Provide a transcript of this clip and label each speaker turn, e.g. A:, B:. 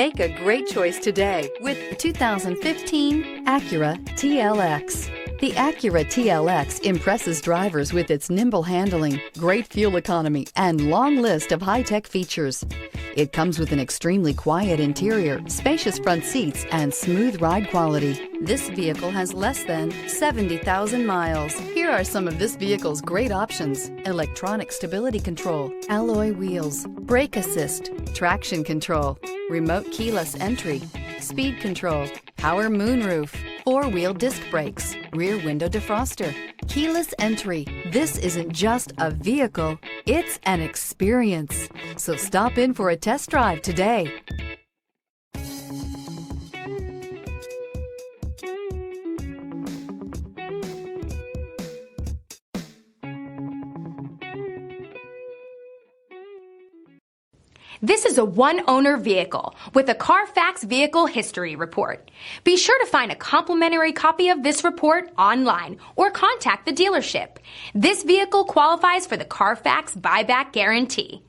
A: Make a great choice today with 2015 Acura TLX. The Acura TLX impresses drivers with its nimble handling, great fuel economy, and long list of high-tech features. It comes with an extremely quiet interior, spacious front seats, and smooth ride quality. This vehicle has less than 70,000 miles. Here are some of this vehicle's great options: electronic stability control, alloy wheels, brake assist, traction control, remote keyless entry, speed control, power moonroof, four-wheel disc brakes, rear window defroster, keyless entry. This isn't just a vehicle, it's an experience. So stop in for a test drive today.
B: This is a one-owner vehicle with a Carfax Vehicle History Report. Be sure to find a complimentary copy of this report online or contact the dealership. This vehicle qualifies for the Carfax Buyback Guarantee.